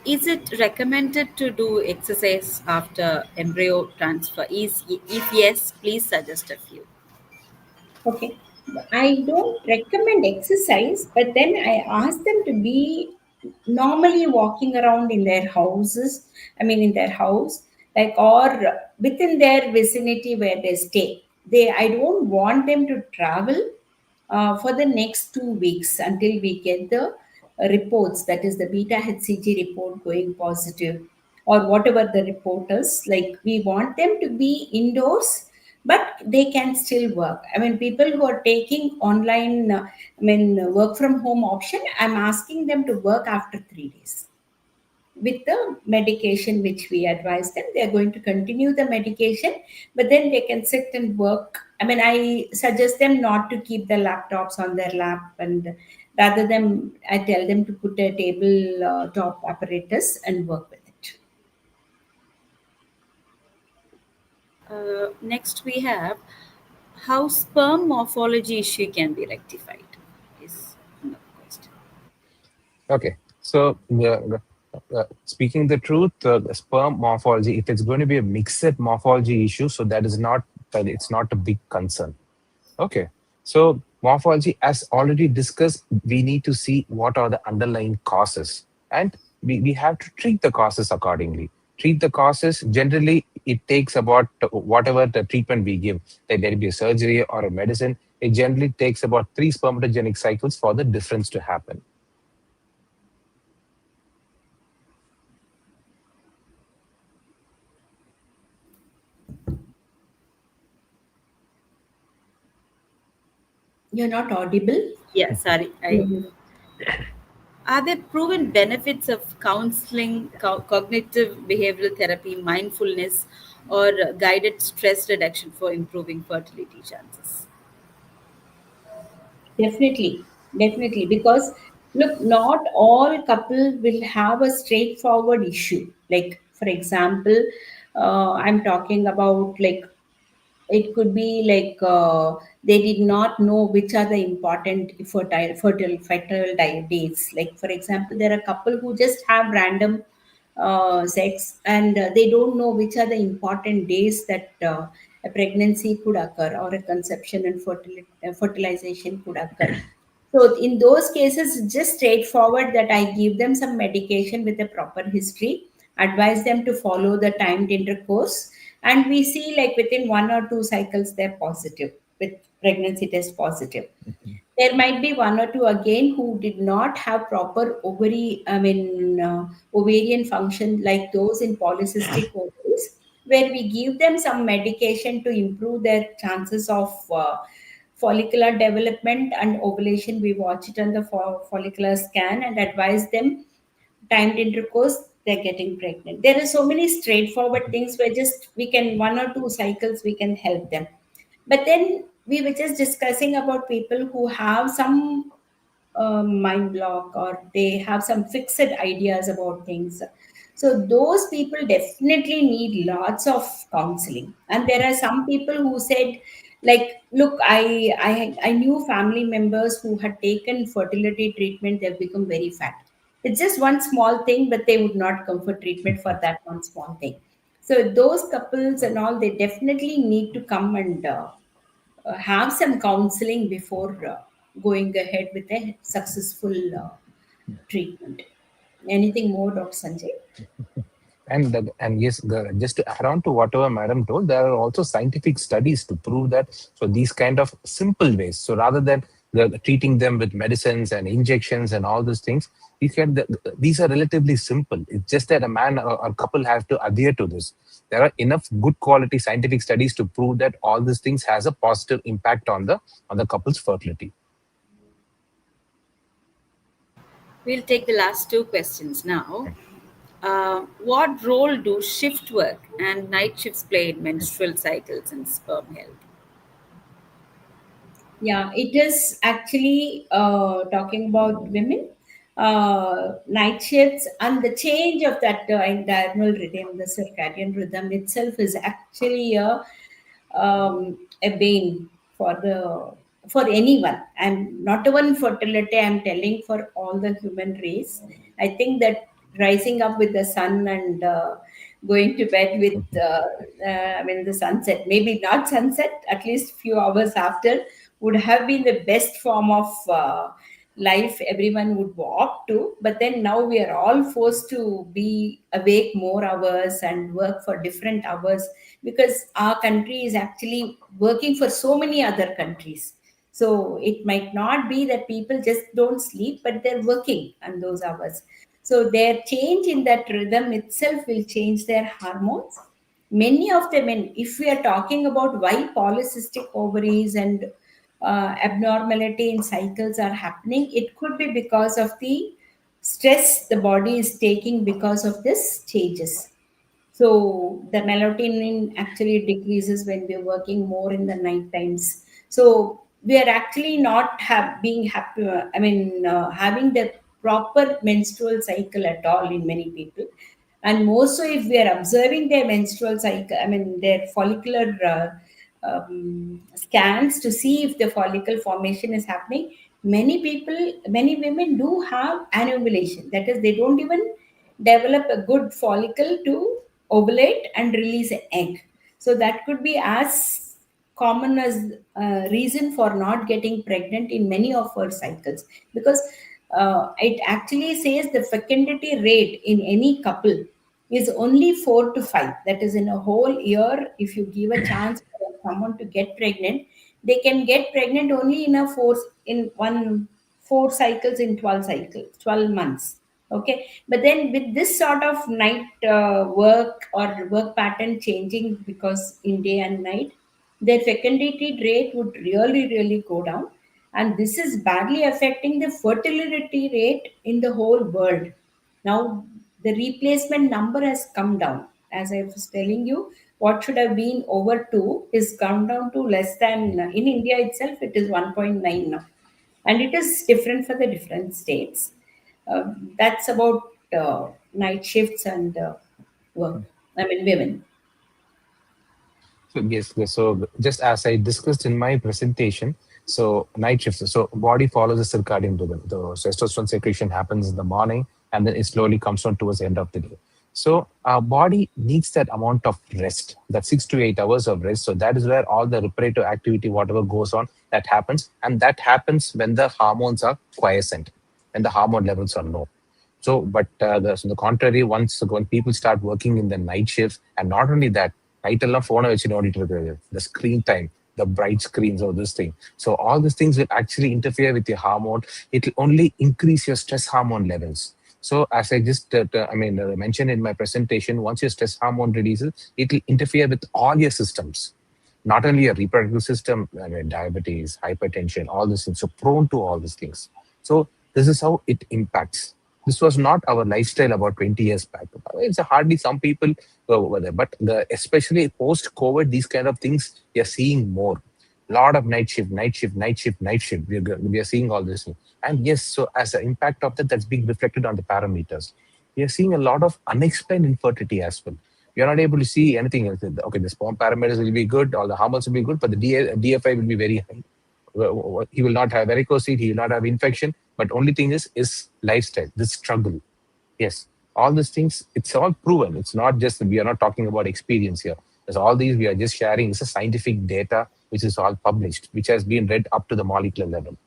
Is it recommended to do exercise after embryo transfer? If yes, please suggest a few. Okay. I don't recommend exercise, but then I ask them to be normally walking around in their houses, I mean, in their house, like, or within their vicinity where they stay. I don't want them to travel for the next 2 weeks until we get the reports, that is the beta HCG report going positive, or whatever the report is. Like, we want them to be indoors, but they can still work. I mean, people who are taking online, work from home option, I'm asking them to work after 3 days with the medication which we advise them. They're going to continue the medication, but then they can sit and work. I mean, I suggest them not to keep the laptops on their lap, and rather than I tell them to put a table top apparatus and work with it. Next, we have how sperm morphology issue can be rectified. Is another question. Okay, so speaking the truth, the sperm morphology, if it's going to be a mixed morphology issue, so it's not a big concern. Okay, so morphology, as already discussed, we need to see what are the underlying causes, and we have to treat the causes accordingly. Treat the causes. Generally, it takes about whatever the treatment we give, like there be a surgery or a medicine. It generally takes about 3 spermatogenic cycles for the difference to happen. You're not audible. Yeah, sorry. Are there proven benefits of counseling, cognitive behavioral therapy, mindfulness, or guided stress reduction for improving fertility chances? Definitely, definitely. Because look, not all couple will have a straightforward issue. Like, for example, I'm talking about, like, it could be like they did not know which are the important fertile dates. Like, for example, there are a couple who just have random sex, and they don't know which are the important days that a pregnancy could occur, or a conception and fertilization could occur. So in those cases, it's just straightforward that I give them some medication with a proper history, advise them to follow the timed intercourse, and we see, like, within 1 or 2 cycles they're positive with pregnancy test positive. There might be one or two again who did not have proper ovarian function, like those in polycystic ovaries, where we give them some medication to improve their chances of follicular development and ovulation. We watch it on the follicular scan and advise them timed intercourse, they're getting pregnant. There are so many straightforward things where just we can 1 or 2 cycles we can help them. But then we were just discussing about people who have some mind block, or they have some fixed ideas about things. So those people definitely need lots of counseling. And there are some people who said, like, look, I knew family members who had taken fertility treatment, they've become very fat. It's just one small thing, but they would not come for treatment for that one small thing. So those couples and all, they definitely need to come and have some counseling before going ahead with a successful treatment. Anything more, Dr. Sanjay? And yes, just to add on to whatever Madam told, there are also scientific studies to prove that. So these kind of simple ways. So rather than treating them with medicines and injections and all these things, these are relatively simple. It's just that a man or couple have to adhere to this. There are enough good quality scientific studies to prove that all these things has a positive impact on the couple's fertility. We'll take the last two questions now. What role do shift work and night shifts play in menstrual cycles and sperm health? Yeah, it is actually talking about women, night shifts, and the change of that diurnal rhythm, the circadian rhythm itself is actually a bane for the for anyone, and not even fertility. I'm telling for all the human race. I think that rising up with the sun and going to bed with the sunset, maybe not sunset, at least few hours after, would have been the best form of life everyone would opt to. But then now we are all forced to be awake more hours and work for different hours, because our country is actually working for so many other countries. So it might not be that people just don't sleep, but they're working on those hours. So their change in that rhythm itself will change their hormones. Many of the men, if we are talking about why polycystic ovaries and abnormality in cycles are happening, it could be because of the stress the body is taking because of this changes. So the melatonin actually decreases when we're working more in the night times. So we are actually not being happy. Having the proper menstrual cycle at all in many people, and more so if we are observing their menstrual cycle. I mean their follicular scans to see if the follicle formation is happening. Many people, many women do have anovulation. That is, they don't even develop a good follicle to ovulate and release an egg. So that could be as common as reason for not getting pregnant in many of our cycles, because it actually says the fecundity rate in any couple is only 4 to 5. That is, in a whole year, if you give a chance for someone to get pregnant, they can get pregnant only in a four cycles in 12 months. Okay, but then with this sort of night work or work pattern changing because in day and night, their fecundity rate would really, really go down. And this is badly affecting the fertility rate in the whole world. Now, the replacement number has come down. As I was telling you, what should have been over 2 is come down to less than, in India itself, it is 1.9 now. And it is different for the different states. That's about night shifts and work. I mean, women. So yes, yes. So just as I discussed in my presentation, so night shifts. So body follows the circadian rhythm. The testosterone secretion happens in the morning, and then it slowly comes down towards the end of the day. So our body needs that amount of rest, that 6 to 8 hours of rest. So that is where all the reparative activity, whatever goes on, that happens, and that happens when the hormones are quiescent, when the hormone levels are low. So, but the contrary, when people start working in the night shifts, and not only that, night எல்லாம் phone வச்சு நோண்டிட்டு இருக்கிறது, the screen time, the bright screens or this thing. So all these things will actually interfere with your hormone. It will only increase your stress hormone levels. So as I just mentioned in my presentation, once your stress hormone reduces, it will interfere with all your systems, not only your reproductive system, diabetes, hypertension, all these things. So prone to all these things. So this is how it impacts. This was not our lifestyle about 20 years back. It's hardly some people over there, but especially post-COVID, these kind of things we are seeing more. Lot of night shift, night shift, night shift, night shift. We are seeing all this. And yes, so as an impact of that, that's being reflected on the parameters. We are seeing a lot of unexplained infertility as well. We are not able to see anything else. Okay, the sperm parameters will be good, all the hormones will be good, but the DFI will be very high. He will not have varicocele, he will not have infection, but only thing is lifestyle, this struggle. Yes, all these things, it's all proven. It's not just, we are not talking about experience here. There's all these we are just sharing. It's a scientific data which is all published, which has been read up to the molecular level.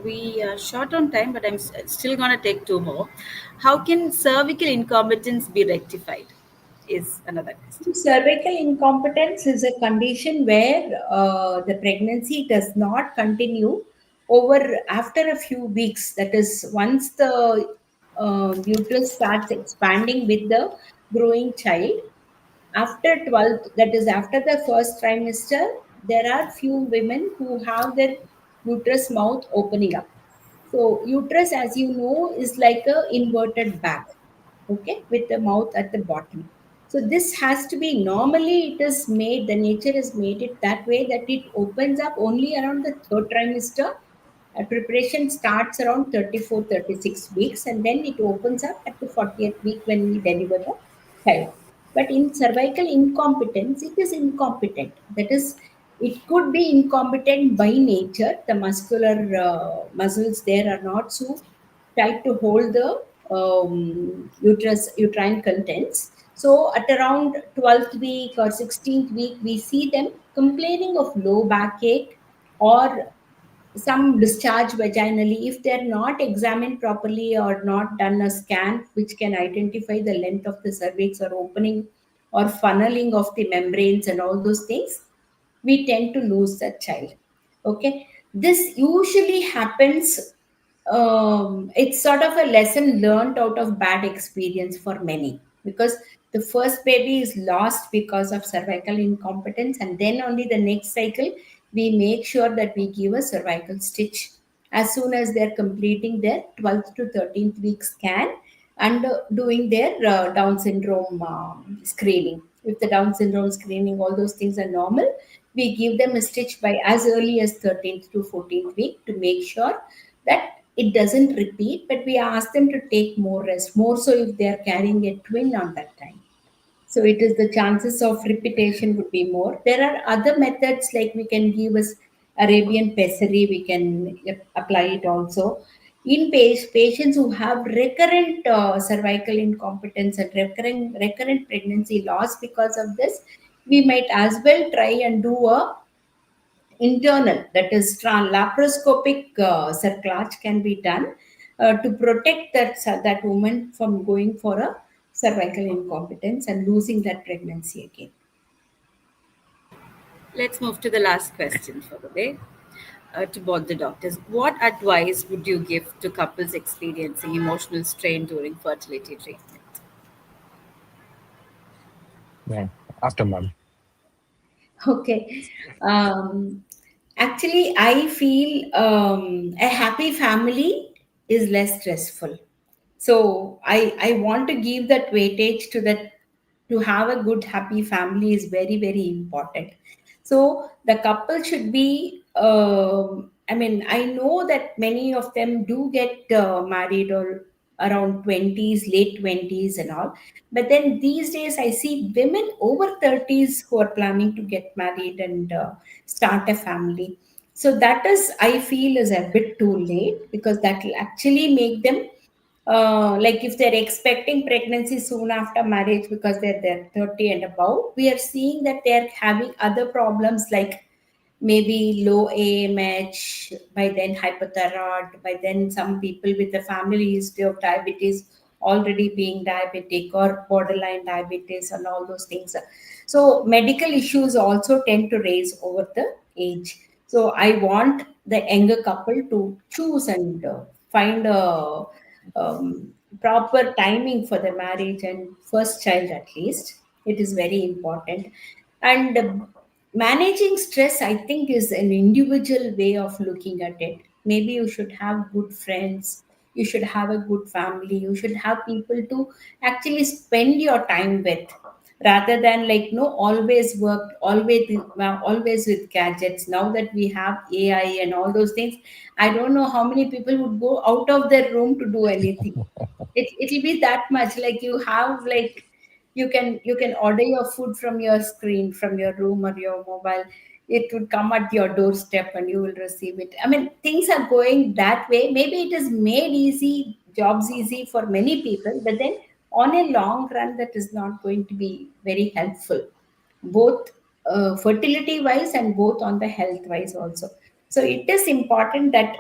We are short on time, but I'm still going to take two more. How can cervical incompetence be rectified? Is another question. Cervical incompetence is a condition where the pregnancy does not continue over after a few weeks. That is, once the uterus starts expanding with the growing child, after 12th, that is after the first trimester, there are few women who have their uterus mouth opening up. So uterus, as you know, is like a inverted bag, okay, with the mouth at the bottom. So this has to be, normally it is made, the nature has made it that way that it opens up only around the third trimester. Preparation starts around 34, 36 weeks, and then it opens up at the 40th week when we deliver the child. But in cervical incompetence, it is incompetent. That is, it could be incompetent by nature. The muscular muscles there are not so tight to hold the uterine contents. So at around 12th week or 16th week, we see them complaining of low backache or some discharge vaginally if they're not examined properly or not done a scan which can identify the length of the cervix or opening or funneling of the membranes and all those things, we tend to lose that child. Okay, this usually happens. It's sort of a lesson learned out of bad experience for many, because the first baby is lost because of cervical incompetence, and then only the next cycle we make sure that we give a cervical stitch as soon as they're completing their 12th to 13th week scan and doing their Down syndrome screening. If the Down syndrome screening, all those things are normal, we give them a stitch by as early as 13th to 14th week to make sure that it doesn't repeat, but we ask them to take more rest, more so if they are carrying a twin on that time. So it is the chances of repetition would be more. There are other methods like we can give us Arabian pessary, we can apply it also. In patients who have recurrent cervical incompetence and recurrent pregnancy loss because of this, we might as well try and do a internal, that is laparoscopic cerclage can be done to protect that woman from going for a cervical incompetence and losing that pregnancy again. Let's move to the last question for the day. To both the doctors, what advice would you give to couples experiencing emotional strain during fertility treatment? Yeah. After mom. Okay. Um, Actually, I feel a happy family is less stressful. So I want to give that weightage to that. To have a good happy family is very, very important. So the couple should be I mean, I know that many of them do get married or around 20s, late 20s and all, but then these days I see women over 30s who are planning to get married and start a family. So that is, I feel, is a bit too late, because that will actually make them like if they're expecting pregnancy soon after marriage because they're 30 and above, we are seeing that they're having other problems like maybe low AMH, by then hypothyroid, by then some people with a family history of diabetes already being diabetic or borderline diabetes and all those things. So medical issues also tend to raise over the age. So I want the younger couple to choose and find a proper timing for the marriage and first child at least. It is very important. And managing stress, I think, is an individual way of looking at it. Maybe you should have good friends, you should have a good family, you should have people to actually spend your time with, rather than like no always work, always with gadgets. Now that we have AI and all those things, I don't know how many people would go out of their room to do anything. It'll be that much, like you have like you can order your food from your screen, from your room or your mobile. It would come at your doorstep and you will receive it. I mean, things are going that way. Maybe it has made easy jobs easy for many people, but then on a long run that is not going to be very helpful, both fertility wise and both on the health wise also. So it is important that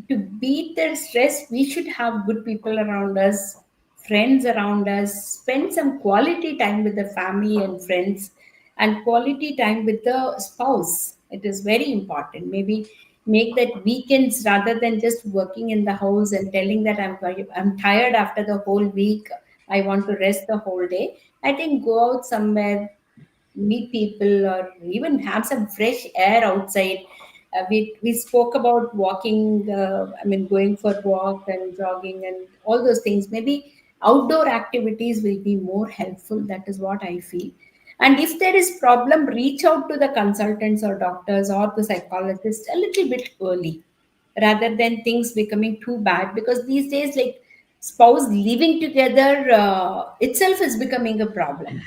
to beat the stress, we should have good people around us, friends around us, spend some quality time with the family and friends, and quality time with the spouse. It is very important. Maybe make that weekends rather than just working in the house and telling that I'm tired after the whole week. I want to rest the whole day. I think go out somewhere, meet people, or even have some fresh air outside. We spoke about walking, going for walk and jogging and all those things. Maybe outdoor activities will be more helpful. That is what I feel. And if there is problem, reach out to the consultants or doctors or the psychologists a little bit early, rather than things becoming too bad, because these days, like, spouse living together itself is becoming a problem.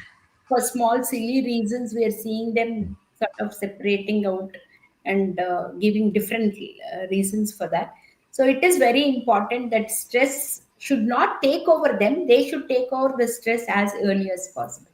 For small silly reasons, we are seeing them sort of separating out and giving different reasons for that. So it is very important that stress should not take over them. They should take over the stress as early as possible.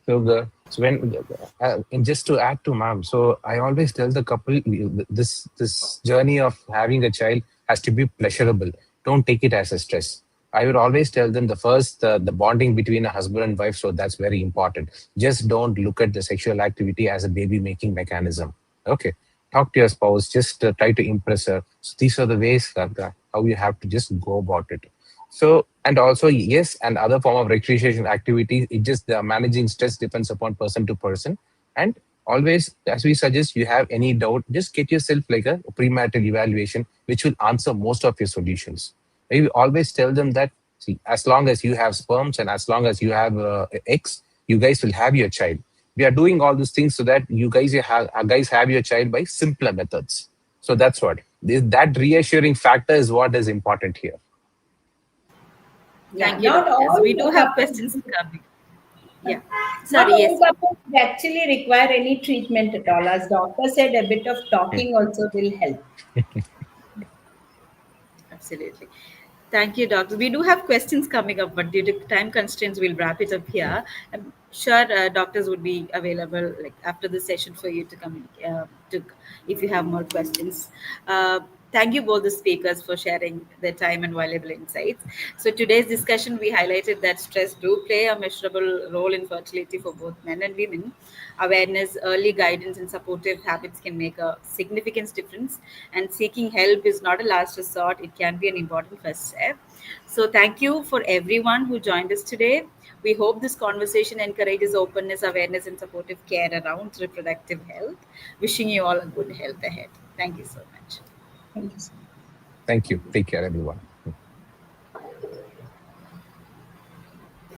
And just to add to ma'am, so I always tell the couple, this journey of having a child has to be pleasurable. Don't take it as a stress. I would always tell them the bonding between a husband and wife. So that's very important. Just don't look at the sexual activity as a baby making mechanism. Okay, talk to your spouse. Just try to impress her. So these are the ways that how you have to just go about it. So, and also, yes, and other form of recreation activities, it just managing stress depends upon person to person. And always, as we suggest, you have any doubt, just get yourself like a premarital evaluation, which will answer most of your solutions. We always tell them that, see, as long as you have sperms and as long as you have eggs, you guys will have your child. We are doing all these things so that you guys have your child by simpler methods. So that's what, that reassuring factor is what is important here. Yeah, Thank you, not doctors. all We do have couples, questions coming. Yeah. not Sorry, all yes. couples actually require any treatment at all. As doctor said, a bit of talking also will help. Absolutely. Thank you, doctor. We do have questions coming up, but due to time constraints, we'll wrap it up here. I'm sure doctors would be available like after the session for you to come to if you have more questions. Thank you both the speakers for sharing their time and valuable insights. So today's discussion, we highlighted that stress do play a measurable role in fertility for both men and women. Awareness, early guidance, and supportive habits can make a significant difference. And seeking help is not a last resort; it can be an important first step. So thank you for everyone who joined us today. We hope this conversation encourages openness, awareness, and supportive care around reproductive health. Wishing you all a good health ahead. Thank you so much. Thank you so much. Thank you. Take care, everyone.